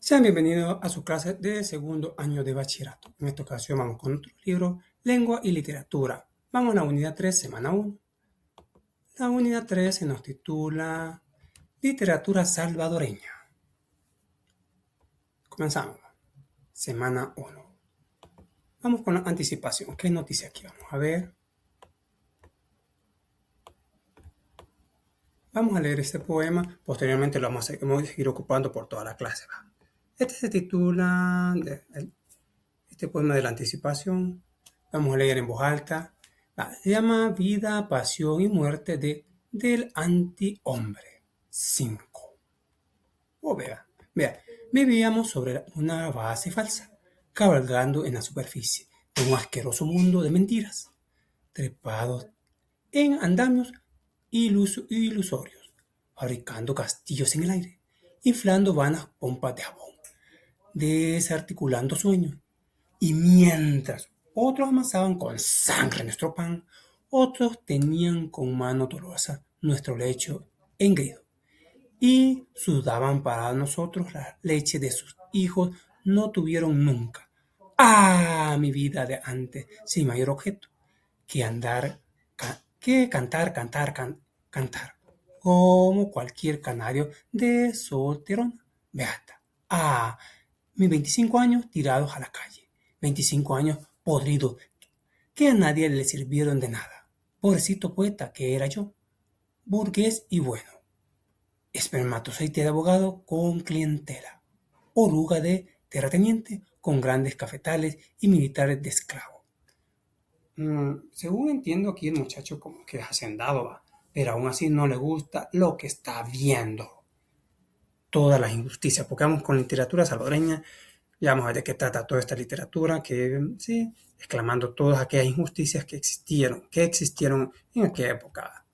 Sean bienvenidos a su clase de segundo año de bachillerato. En esta ocasión vamos con otro libro, Lengua y Literatura. Vamos a la unidad 3, semana 1. La unidad 3 se nos titula Literatura salvadoreña. Comenzamos. Semana 1. Vamos con la anticipación. ¿Qué noticia aquí? Vamos a ver. Vamos a leer este poema. Posteriormente lo vamos a seguir ocupando por toda la clase. Este se titula este poema de la anticipación. Vamos a leer en voz alta. Se llama Vida, Pasión y Muerte del Antihombre 5. Vea. Vivíamos sobre una base falsa, cabalgando en la superficie de un asqueroso mundo de mentiras, trepados en andamios ilusorios, fabricando castillos en el aire, inflando vanas pompas de jabón, desarticulando sueños. Y mientras otros amasaban con sangre nuestro pan, otros tenían con mano dolorosa nuestro lecho engrido y sudaban para nosotros la leche de sus hijos no tuvieron nunca. ¡Ah! Mi vida de antes, sin mayor objeto que cantar, como cualquier canario de solterona beata. ¡Ah! Mis 25 años tirados a la calle, 25 años podridos, que a nadie le sirvieron de nada. Pobrecito poeta que era yo, burgués y bueno, espermatozoide de abogado con clientela, oruga de terrateniente con grandes cafetales y militares de esclavo. Según entiendo aquí el muchacho como que es hacendado, ¿va? Pero aún así no le gusta lo que está viendo. Todas las injusticias, porque vamos con literatura salvadoreña, ya vamos a ver de qué trata toda esta literatura, que sí, exclamando todas aquellas injusticias que existieron en aquella época.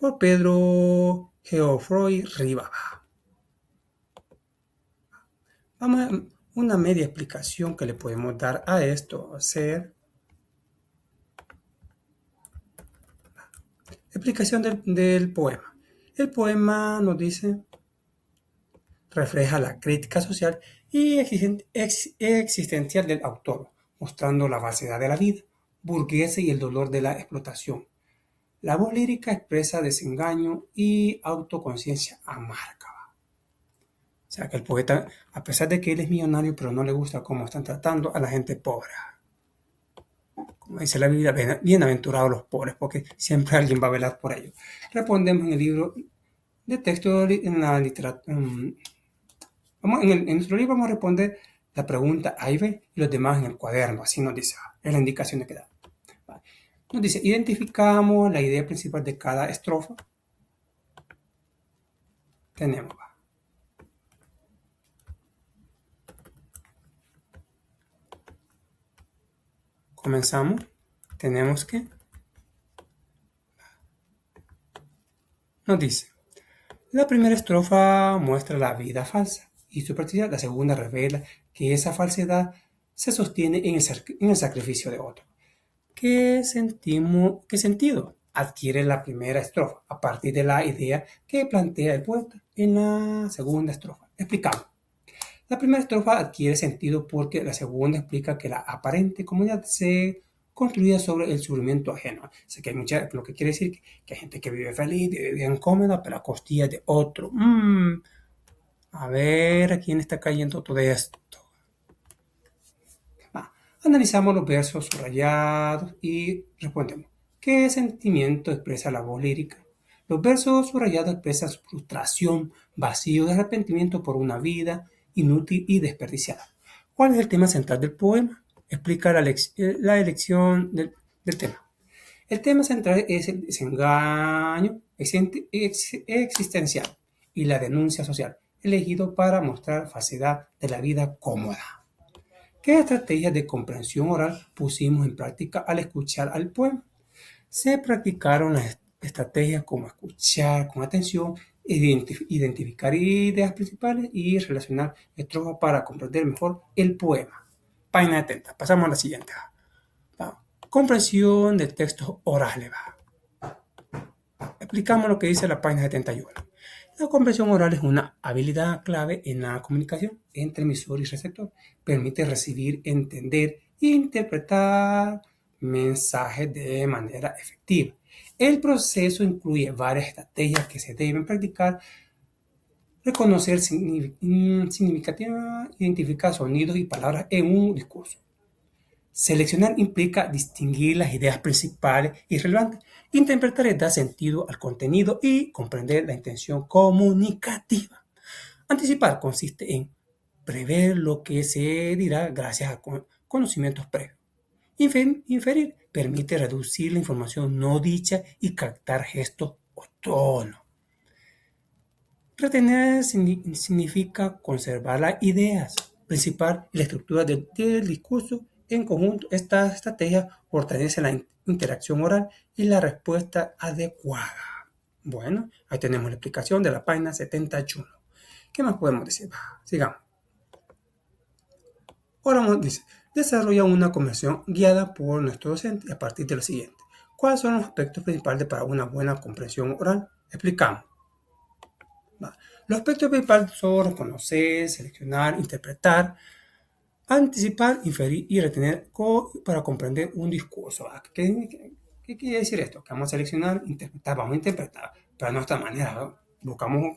Por Pedro Geoffroy Rivas. Vamos a una media explicación que le podemos dar a esto, hacer explicación del poema. El poema nos dice, refleja la crítica social y existencial del autor, mostrando la falsedad de la vida burguesa y el dolor de la explotación. La voz lírica expresa desengaño y autoconciencia amarga. O sea que el poeta, a pesar de que él es millonario, pero no le gusta cómo están tratando a la gente pobre. Como dice la Biblia, bienaventurados los pobres, porque siempre alguien va a velar por ellos. Respondemos en el libro de texto, en la literatura. En nuestro libro vamos a responder la pregunta A y B y los demás en el cuaderno. Así nos dice, es la indicación que da. Nos dice, identificamos la idea principal de cada estrofa. Tenemos, comenzamos. Tenemos que. Nos dice, la primera estrofa muestra la vida falsa y su práctica. La segunda revela que esa falsedad se sostiene en el sacrificio de otro. ¿Qué sentido adquiere la primera estrofa a partir de la idea que plantea el poeta en la segunda estrofa? Explicamos. La primera estrofa adquiere sentido porque la segunda explica que la aparente comunidad se construye sobre el sufrimiento ajeno. Sé que hay lo que quiere decir que hay gente que vive feliz, vive bien cómoda, pero a costillas de otro. A ver, ¿a quién está cayendo todo esto? Analizamos los versos subrayados y respondemos. ¿Qué sentimiento expresa la voz lírica? Los versos subrayados expresan frustración, vacío de arrepentimiento por una vida inútil y desperdiciada. ¿Cuál es el tema central del poema? Explica la elección del tema. El tema central es el desengaño existencial y la denuncia social, elegido para mostrar falsedad de la vida cómoda. ¿Qué estrategias de comprensión oral pusimos en práctica al escuchar al poema? Se practicaron las estrategias como escuchar con atención, identificar ideas principales y relacionar estrofas para comprender mejor el poema. Página 70. Pasamos a la siguiente. Comprensión del texto oral. Explicamos lo que dice la página 71. La comprensión oral es una habilidad clave en la comunicación entre emisor y receptor. Permite recibir, entender e interpretar mensajes de manera efectiva. El proceso incluye varias estrategias que se deben practicar: reconocer significativa, identificar sonidos y palabras en un discurso. Seleccionar implica distinguir las ideas principales y relevantes. Interpretar es dar sentido al contenido y comprender la intención comunicativa. Anticipar consiste en prever lo que se dirá gracias a conocimientos previos. Inferir permite reducir la información no dicha y captar gestos o tonos. Retener significa conservar las ideas principales y la estructura del discurso en conjunto. Esta estrategia fortalece la interacción oral y la respuesta adecuada. Bueno, ahí tenemos la explicación de la página 71. ¿Qué más podemos decir? Sigamos. Ahora dice, desarrolla una conversación guiada por nuestro docente a partir de lo siguiente. ¿Cuáles son los aspectos principales para una buena comprensión oral? Explicamos. Los aspectos principales son reconocer, seleccionar, interpretar, anticipar, inferir y retener para comprender un discurso. ¿Qué quiere decir esto? Que vamos a seleccionar, interpretar, vamos a interpretar, pero de nuestra manera, ¿no? Buscamos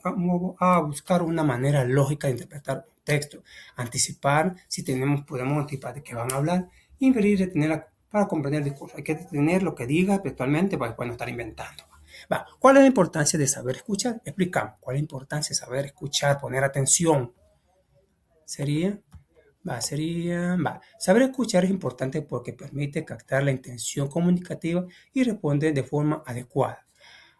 a buscar una manera lógica de interpretar un texto, anticipar, si podemos anticipar de qué van a hablar, inferir y retener para comprender el discurso. Hay que detener lo que diga textualmente para después no estar inventando. ¿Cuál es la importancia de saber escuchar? Explicamos. ¿Cuál es la importancia de saber escuchar, poner atención? Saber escuchar es importante porque permite captar la intención comunicativa y responder de forma adecuada.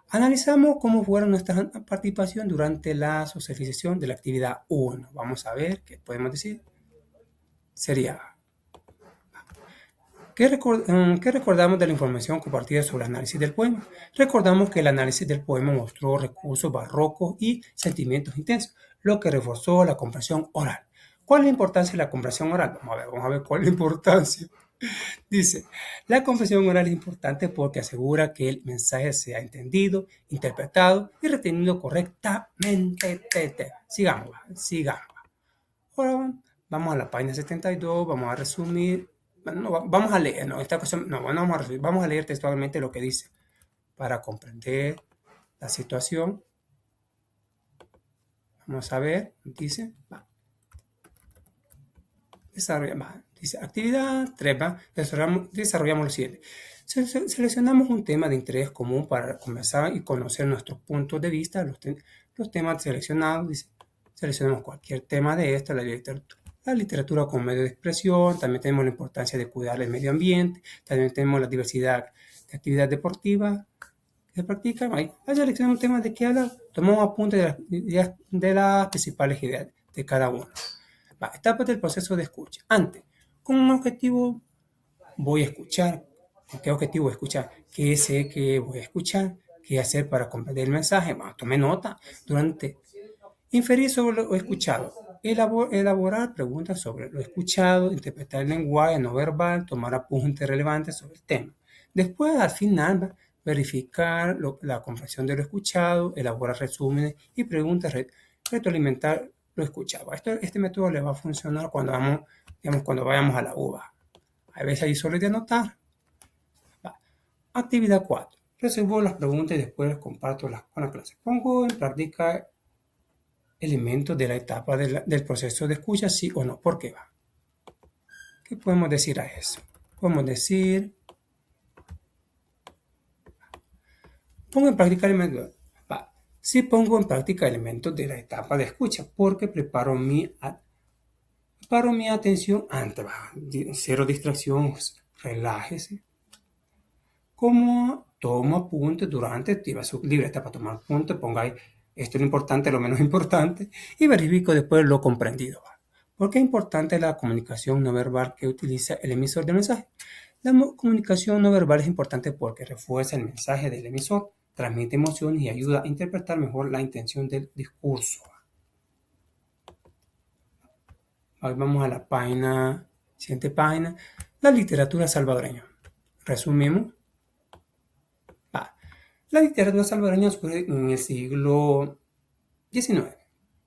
Analizamos cómo fueron nuestra participación durante la socialización de la actividad 1. Vamos a ver qué podemos decir. ¿Qué recordamos de la información compartida sobre el análisis del poema? Recordamos que el análisis del poema mostró recursos barrocos y sentimientos intensos, lo que reforzó la comprensión oral. ¿Cuál es la importancia de la comprensión oral? Vamos a ver cuál es la importancia. Dice, la comprensión oral es importante porque asegura que el mensaje sea entendido, interpretado y retenido correctamente. Sigamos. Ahora vamos a la página 72, vamos a resumir. Vamos a leer, vamos a leer textualmente lo que dice para comprender la situación. Vamos a ver, dice, dice actividad 3, desarrollamos lo siguiente. Seleccionamos un tema de interés común para conversar y conocer nuestros puntos de vista. Los temas seleccionados, dice, seleccionamos cualquier tema de esto, la literatura como medio de expresión, también tenemos la importancia de cuidar el medio ambiente, también tenemos la diversidad de actividades deportivas que se practican. Ahí seleccionamos un tema de que habla, tomamos apuntes de las principales ideas de cada uno. Etapas del proceso de escucha. Antes, con un objetivo voy a escuchar. ¿Con qué objetivo voy a escuchar? ¿Qué sé que voy a escuchar? ¿Qué hacer para comprender el mensaje? Tome nota. Inferir sobre lo escuchado. Elaborar preguntas sobre lo escuchado, interpretar el lenguaje no verbal, tomar apuntes relevantes sobre el tema. Después, al final, verificar la comprensión de lo escuchado, elaborar resúmenes y preguntas, retroalimentar lo escuchado. Este método le va a funcionar cuando vayamos a la UBA. A veces ahí solo hay de anotar. Actividad 4. Resuelvo las preguntas y después comparto con la clase. Pongo en práctica elementos de la etapa del proceso de escucha, sí o no. ¿Por qué? ¿Qué podemos decir a eso? Podemos decir, pongo en práctica elementos. Sí pongo en práctica elementos de la etapa de escucha porque preparo mi atención antes. Cero distracciones, relájese. Como tomo apuntes durante, activa su libreta para tomar apuntes, ponga ahí, esto es lo importante, lo menos importante, y verifico después lo comprendido. ¿Por qué es importante la comunicación no verbal que utiliza el emisor del mensaje? La comunicación no verbal es importante porque refuerza el mensaje del emisor, transmite emociones y ayuda a interpretar mejor la intención del discurso. Hoy vamos a la siguiente página, la literatura salvadoreña. Resumimos. La literatura salvadoreña surge en el siglo 19.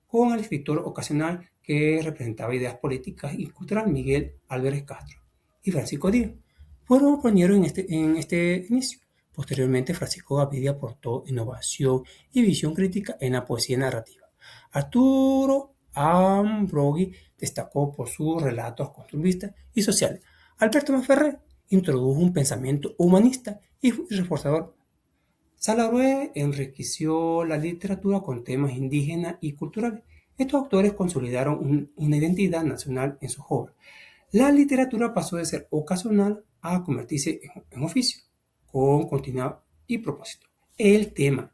Con el escritor ocasional que representaba ideas políticas y culturales Miguel Álvarez Castro y Francisco Díaz. Fueron pioneros en este inicio. Posteriormente, Francisco Gavidia aportó innovación y visión crítica en la poesía narrativa. Arturo Ambroggi destacó por sus relatos costumbristas y sociales. Alberto Masferrer introdujo un pensamiento humanista y reforzador. Salaberry enriqueció la literatura con temas indígenas y culturales. Estos autores consolidaron una identidad nacional en sus obras. La literatura pasó de ser ocasional a convertirse en oficio, con continuidad y propósito. El tema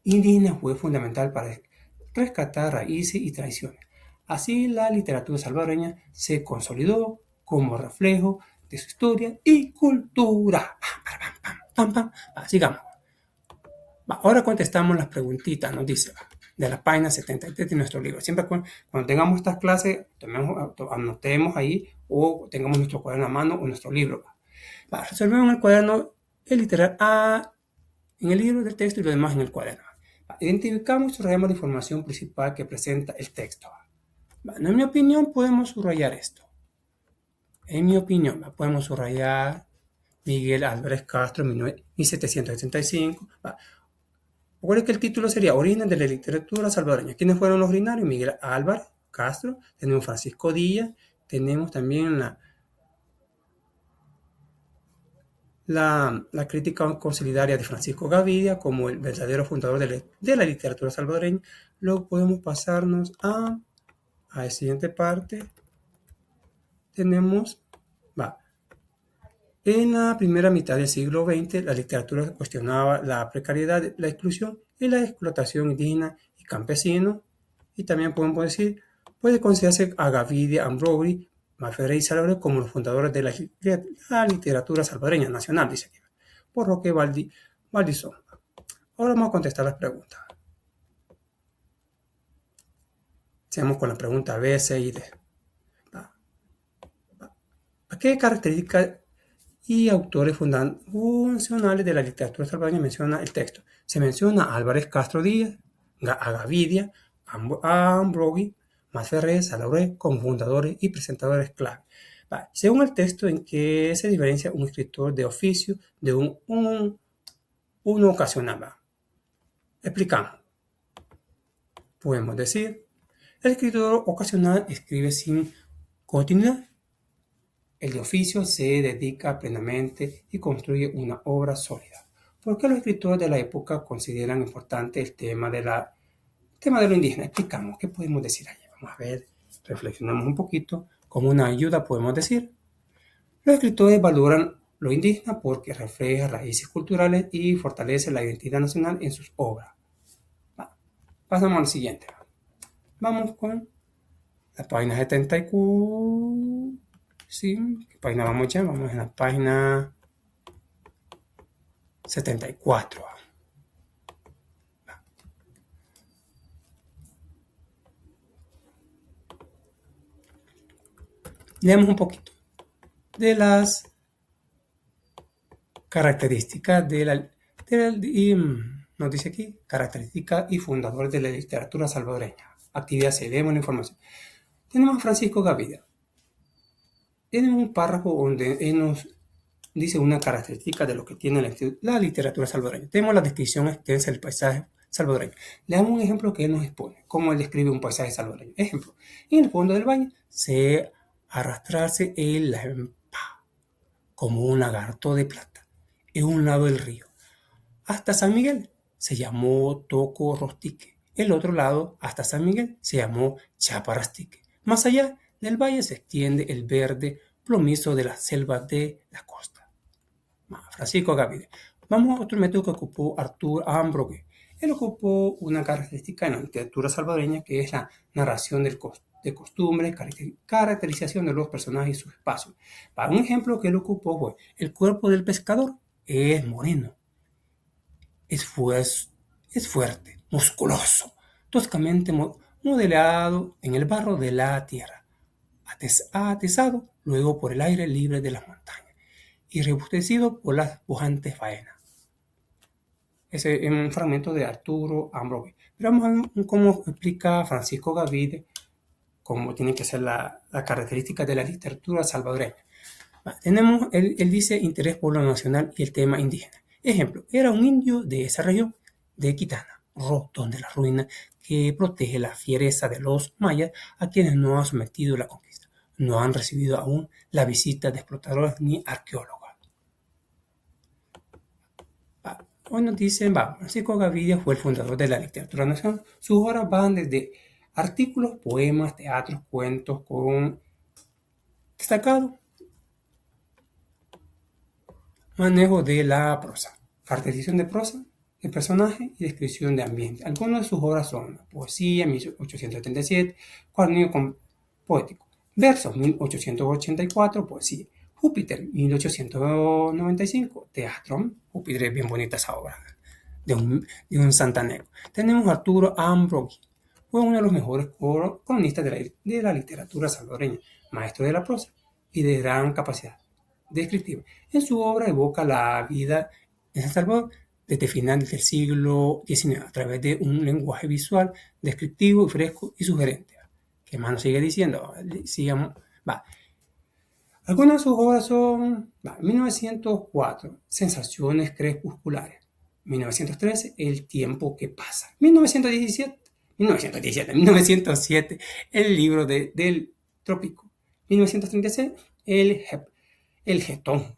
indígena fue fundamental para rescatar raíces y tradiciones. Así, la literatura salvadoreña se consolidó como reflejo de su historia y cultura. Sigamos. Ahora contestamos las preguntitas, nos dice, de la página 73 de nuestro libro. Siempre cuando tengamos estas clases, anotemos ahí o tengamos nuestro cuaderno a mano o nuestro libro. Resolvemos en el cuaderno el literal A en el libro del texto y lo demás en el cuaderno. Identificamos y subrayamos la información principal que presenta el texto. En mi opinión, podemos subrayar esto. En mi opinión, podemos subrayar Miguel Álvarez Castro, 1775. Recuerden que el título sería Orígenes de la literatura salvadoreña. ¿Quiénes fueron los originarios? Miguel Álvarez Castro, tenemos Francisco Díaz, tenemos también la crítica consolidaria de Francisco Gavidia como el verdadero fundador de la literatura salvadoreña. Luego podemos pasarnos a la siguiente parte. Tenemos, en la primera mitad del siglo XX, la literatura cuestionaba la precariedad, la exclusión y la explotación indígena y campesino. Y también podemos decir, puede considerarse a Gavidia, Ambroggi, Masferrer y Salaberry como los fundadores de la literatura salvadoreña nacional, dice aquí, por Roque Valdizón. Ahora vamos a contestar las preguntas. Sigamos con la pregunta B, C y D. ¿Qué características y autores fundacionales de la literatura salvadoreña menciona el texto? Se menciona a Álvarez Castro Díaz, a Gavidia, a Ambroggi, Masferrer, Salaberry como fundadores y presentadores clave. Según el texto, ¿en qué se diferencia un escritor de oficio de un ocasional? Explicamos. Podemos decir, el escritor ocasional escribe sin continuidad. El de oficio se dedica plenamente y construye una obra sólida. ¿Por qué los escritores de la época consideran importante el tema de lo indígena? Explicamos. ¿Qué podemos decir allí? Vamos a ver, reflexionamos un poquito. Como una ayuda podemos decir, los escritores valoran lo indígena porque refleja raíces culturales y fortalece la identidad nacional en sus obras. Pasamos al siguiente. Vamos con la página 74. Sí, ¿qué página vamos ya? Vamos en la página 74. Leemos un poquito de las características nos dice aquí, características y fundadores de la literatura salvadoreña. Actividad C, leemos la información. Tenemos a Francisco Gavidia. Tenemos un párrafo donde él nos dice una característica de lo que tiene la literatura salvadoreña. Tenemos la descripción extensa del paisaje salvadoreño. Le damos un ejemplo que él nos expone, cómo él describe un paisaje salvadoreño. Ejemplo, en el fondo del valle se arrastrarse el lampa como un lagarto de plata en un lado del río. Hasta San Miguel se llamó Toco Rostique. El otro lado, hasta San Miguel, se llamó Chaparrastique. Más allá del valle se extiende el verde plomizo de las selvas de la costa. Francisco Gavidia. Vamos a otro método que ocupó Arturo Ambroggi. Él ocupó una característica en la literatura salvadoreña que es la narración de costumbres, caracterización de los personajes y sus espacios. Para un ejemplo que él ocupó fue el cuerpo del pescador es moreno, es fuerte, musculoso, toscamente modelado en el barro de la tierra, atesado luego por el aire libre de las montañas y rebustecido por las pujantes faenas. Ese es un fragmento de Arturo Ambroggi. Pero vamos a ver cómo explica Francisco Gavide cómo tiene que ser la característica de la literatura salvadoreña. Él dice interés por lo nacional y el tema indígena. Ejemplo, era un indio de esa región, de Quitana, Rotón de la Ruina, que protege la fiereza de los mayas a quienes no han sometido la conquista. No han recibido aún la visita de explotadores ni arqueólogos. Hoy nos dicen, Francisco Gavidia fue el fundador de la literatura nacional. Sus obras van desde artículos, poemas, teatros, cuentos, con destacado manejo de la prosa, caracterización de prosa, de personaje y descripción de ambiente. Algunas de sus obras son Poesía, 1877, Cuaderno Poético, Versos, 1884, Poesía, Júpiter, 1895, Teatro, Júpiter es bien bonita esa obra, de un santanero. Tenemos a Arturo Ambroggi, fue uno de los mejores cronistas de la literatura salvadoreña, maestro de la prosa y de gran capacidad descriptiva. En su obra evoca la vida en San Salvador desde finales del siglo XIX a través de un lenguaje visual, descriptivo, fresco y sugerente. ¿Qué más nos sigue diciendo? Sigamos. Algunas de sus obras son 1904, Sensaciones crepusculares. 1913, El tiempo que pasa. 1907, El libro del trópico. 1936, el jetón.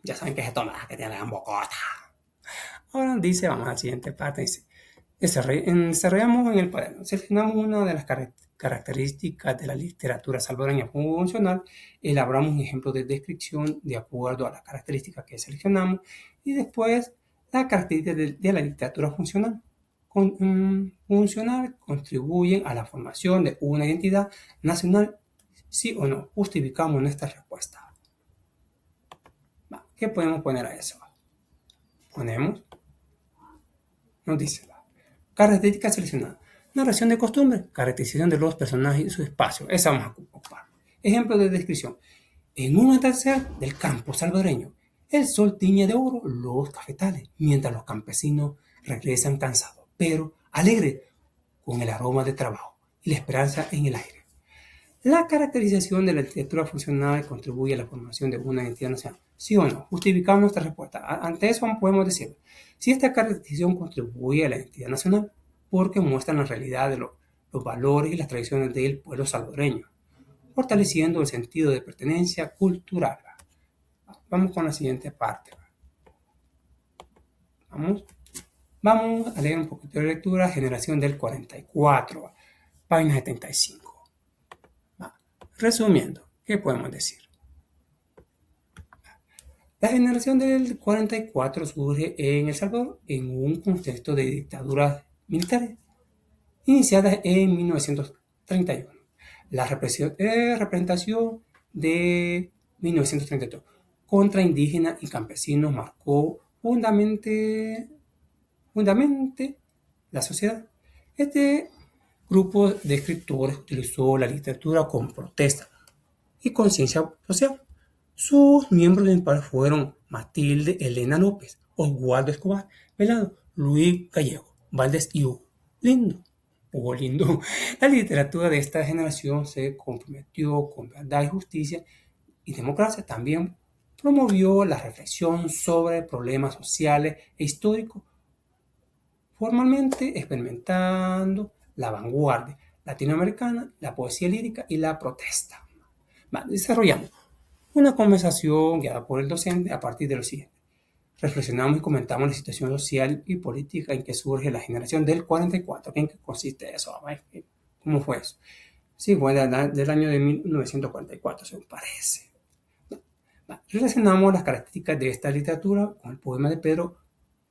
Ya saben que es jetón, ¿verdad? Que tiene la bocota. Ahora dice, vamos a la siguiente parte, dice, desarrollamos en el cuaderno, seleccionamos una de las características de la literatura salvadoreña funcional, elaboramos un ejemplo de descripción de acuerdo a las características que seleccionamos y después las características de la literatura funcional. Funcional contribuyen a la formación de una identidad nacional, sí o no. Justificamos nuestra respuesta. ¿Qué podemos poner a eso? Ponemos, nos dice, características seleccionadas. Narración de costumbre, caracterización de los personajes y su espacio. Esa vamos a ocupar. Ejemplo de descripción. En un atardecer del campo salvadoreño, el sol tiñe de oro los cafetales, mientras los campesinos regresan cansados, pero alegres, con el aroma de trabajo y la esperanza en el aire. La caracterización de la literatura funcional contribuye a la formación de una identidad nacional. ¿Sí o no? Justificamos nuestra respuesta. Ante eso podemos decir, si esta caracterización contribuye a la identidad nacional, porque muestran la realidad de los valores y las tradiciones del pueblo salvadoreño, fortaleciendo el sentido de pertenencia cultural. Vamos con la siguiente parte. Vamos a leer un poquito de lectura. Generación del 44, página 75. Resumiendo, ¿qué podemos decir? La generación del 44 surge en El Salvador en un contexto de dictaduras militares iniciadas en 1931. La representación de 1932 contra indígenas y campesinos marcó fundamentalmente la sociedad. Este grupo de escritores utilizó la literatura con protesta y conciencia social. Sus miembros principales fueron Matilde Elena López, Oswaldo Escobar, Velado, Luis Gallego, Valdés y Hugo Lindo. La literatura de esta generación se comprometió con verdad y justicia y democracia. También promovió la reflexión sobre problemas sociales e históricos, formalmente experimentando la vanguardia latinoamericana, la poesía lírica y la protesta. Desarrollamos una conversación guiada por el docente a partir de lo siguiente. Reflexionamos y comentamos la situación social y política en que surge la generación del 44. ¿En qué consiste eso? ¿Cómo fue eso? Sí, fue del año de 1944, según parece. Relacionamos las características de esta literatura con el poema de Pedro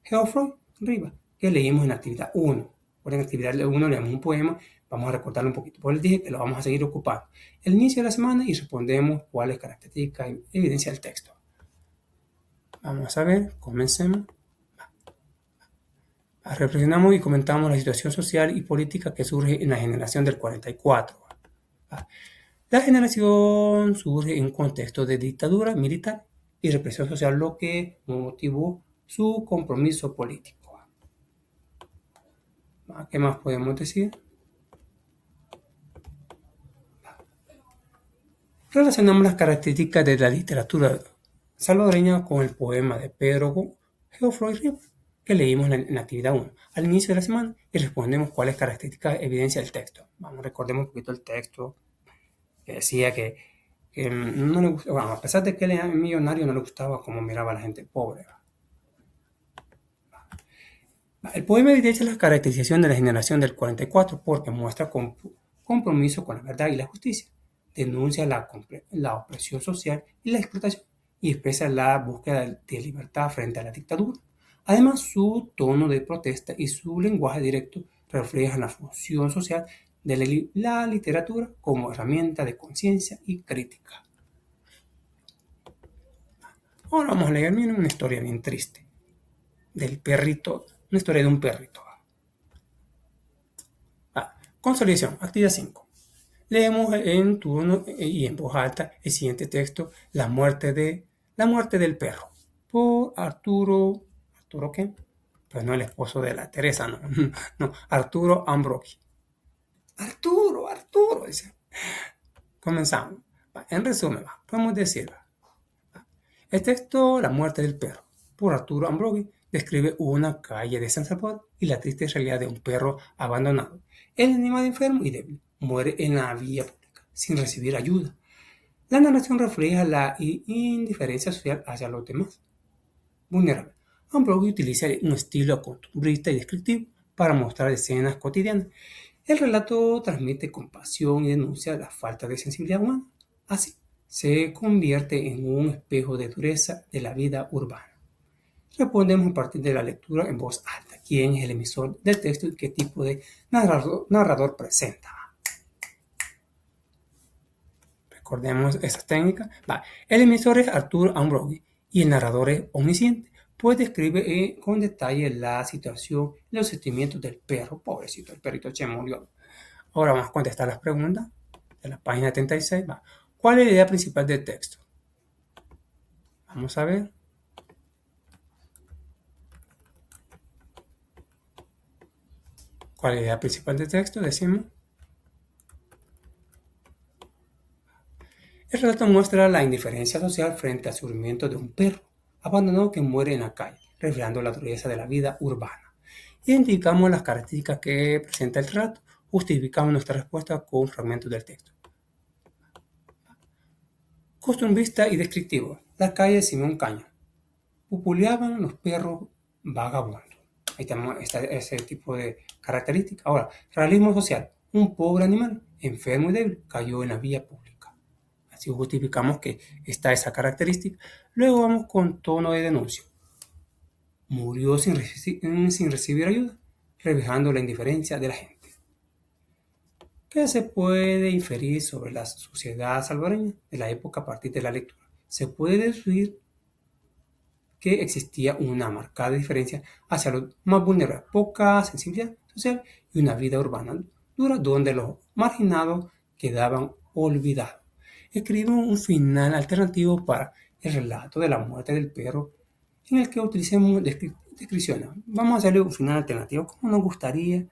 Geoffroy Rivas, que leímos en la actividad 1. Por en actividad 1 leemos un poema, vamos a recortarlo un poquito. Por les dije que lo vamos a seguir ocupando el inicio de la semana y respondemos cuáles características evidencia el texto. Vamos a ver, comencemos. Reflexionamos y comentamos la situación social y política que surge en la generación del 44. La generación surge en un contexto de dictadura militar y represión social, lo que motivó su compromiso político. ¿Qué más podemos decir? Relacionamos las características de la literatura salvadoreña con el poema de Pedro Geoffroy Rivas que leímos en la actividad 1 al inicio de la semana y respondemos cuáles características evidencia el texto. Recordemos un poquito el texto que decía que no le gustaba, bueno, a pesar de que él era millonario, no le gustaba cómo miraba a la gente pobre. El poema evidencia la caracterización de la generación del 44 porque muestra compromiso con la verdad y la justicia, denuncia la opresión social y la explotación y expresa la búsqueda de libertad frente a la dictadura. Además, su tono de protesta y su lenguaje directo reflejan la función social de la literatura como herramienta de conciencia y crítica. Ahora vamos a leer una historia bien triste del perrito, una historia de un perrito. Consolidación, actividad 5. Leemos en turno y en voz alta el siguiente texto, La muerte del perro, por Arturo ¿qué? Pues no el esposo de la Teresa, no, no, Arturo Ambrogi. Arturo, dice. Comenzamos. En resumen, podemos decir, el texto La muerte del perro, por Arturo Ambrogi, describe una calle de San Salvador y la triste realidad de un perro abandonado. El animal enfermo y débil muere en la vía pública, sin recibir ayuda. La narración refleja la indiferencia social hacia los demás. Vulnerable. Ambrogi utiliza un estilo costumbrista y descriptivo para mostrar escenas cotidianas. El relato transmite compasión y denuncia la falta de sensibilidad humana. Así, se convierte en un espejo de dureza de la vida urbana. Respondemos a partir de la lectura en voz alta. ¿Quién es el emisor del texto y qué tipo de narrador presenta? Recordemos esas técnicas. El emisor es Arturo Ambrogi y el narrador es omnisciente, pues describe con detalle la situación y los sentimientos del perro. Pobrecito, el perrito se murió. Ahora vamos a contestar las preguntas de la página 36. ¿Cuál es la idea principal del texto? Vamos a ver. ¿Cuál es la idea principal del texto? Decimos. El relato muestra la indiferencia social frente al sufrimiento de un perro abandonado que muere en la calle, reflejando la dureza de la vida urbana. Identificamos las características que presenta el relato, justificamos nuestra respuesta con fragmentos del texto. Costumbrista y descriptivo. La calle Simón Caño. Pupuleaban los perros vagabundos. Ahí tenemos ese tipo de características. Ahora, realismo social. Un pobre animal, enfermo y débil, cayó en la vía pública. Así justificamos que está esa característica. Luego vamos con tono de denuncia. Murió sin recibir ayuda, reflejando la indiferencia de la gente. ¿Qué se puede inferir sobre la sociedad salvadoreña de la época a partir de la lectura? Se puede deducir que existía una marcada diferencia hacia los más vulnerables, poca sensibilidad social y una vida urbana dura donde los marginados quedaban olvidados. Escribimos un final alternativo para el relato de la muerte del perro en el que utilicemos descripciones. Vamos a hacerle un final alternativo. ¿Cómo nos gustaría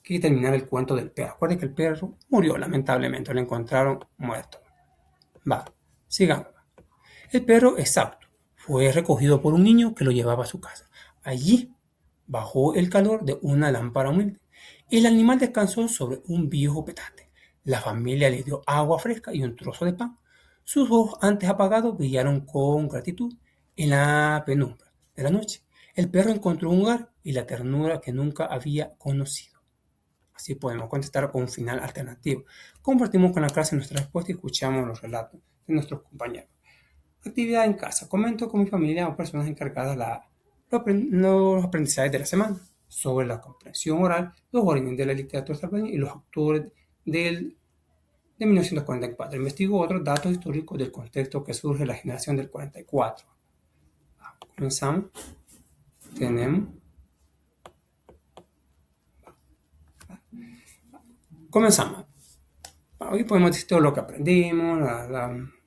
que terminara el cuento del perro? Acuérdense que el perro murió lamentablemente, lo encontraron muerto. Sigamos. El perro exacto fue recogido por un niño que lo llevaba a su casa. Allí, bajo el calor de una lámpara humilde, el animal descansó sobre un viejo petate. La familia le dio agua fresca y un trozo de pan. Sus ojos antes apagados brillaron con gratitud en la penumbra de la noche. El perro encontró un hogar y la ternura que nunca había conocido. Así podemos contestar con un final alternativo. Compartimos con la clase nuestra respuesta y escuchamos los relatos de nuestros compañeros. Actividad en casa. Comento con mi familia o personas encargadas los aprendizajes de la semana sobre la comprensión oral, los orígenes de la literatura salvadoreña y los autores de 1944. Investigo otros datos históricos del contexto que surge la generación del 44. Comenzamos. Comenzamos. Hoy podemos decir todo lo que aprendimos,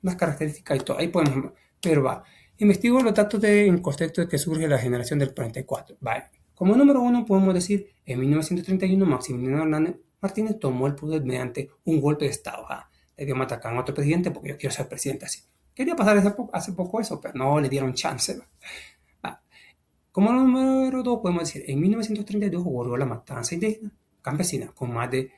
las características y todo. Ahí podemos, pero investigo los datos en contexto de que surge la generación del 44. Como número uno podemos decir, en 1931 Maximiliano Hernández Martínez tomó el poder mediante un golpe de Estado. Le dio atacar a otro presidente porque yo quiero ser presidente así. Quería pasar hace poco eso, pero no le dieron chance. Como número dos podemos decir, en 1932 ocurrió la matanza indígena campesina con más de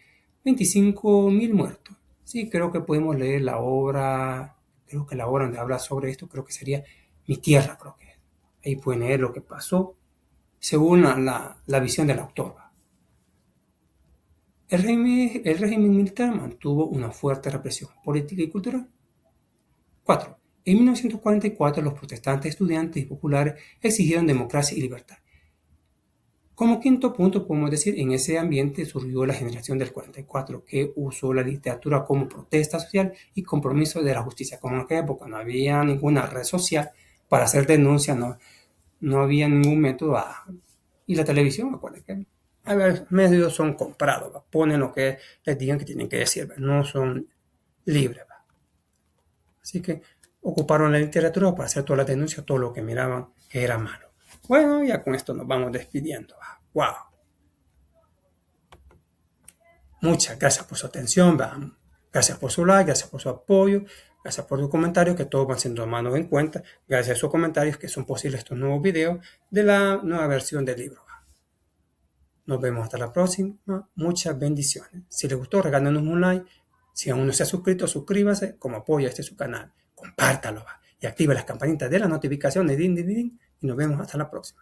25.000 muertos. Sí, creo que podemos leer la obra, creo que la obra donde habla sobre esto, creo que sería Mi Tierra, creo que es. Ahí pueden leer lo que pasó según la visión del autor. El régimen militar mantuvo una fuerte represión política y cultural. 4. En 1944 los protestantes, estudiantes y populares exigieron democracia y libertad. Como quinto punto podemos decir, en ese ambiente surgió la generación del 44, que usó la literatura como protesta social y compromiso de la justicia. Como en aquella época no había ninguna red social para hacer denuncias, no había ningún método. Y la televisión, acuérdense que a ver, medios son comprados, ¿va? Ponen lo que les digan que tienen que decir, ¿va? No son libres. ¿Va? Así que ocuparon la literatura para hacer todas las denuncias, todo lo que miraban que era malo. Bueno, ya con esto nos vamos despidiendo. ¿Va? ¡Wow! Muchas gracias por su atención, ¿va? Gracias por su like, gracias por su apoyo, gracias por sus comentarios, que todos van siendo tomados en cuenta. Gracias a sus comentarios que son posibles estos nuevos videos de la nueva versión del libro. Nos vemos hasta la próxima. Muchas bendiciones. Si les gustó, regálenos un like. Si aún no se ha suscrito, suscríbase como apoyo a este su canal. Compártalo y active las campanitas de las notificaciones. Y nos vemos hasta la próxima.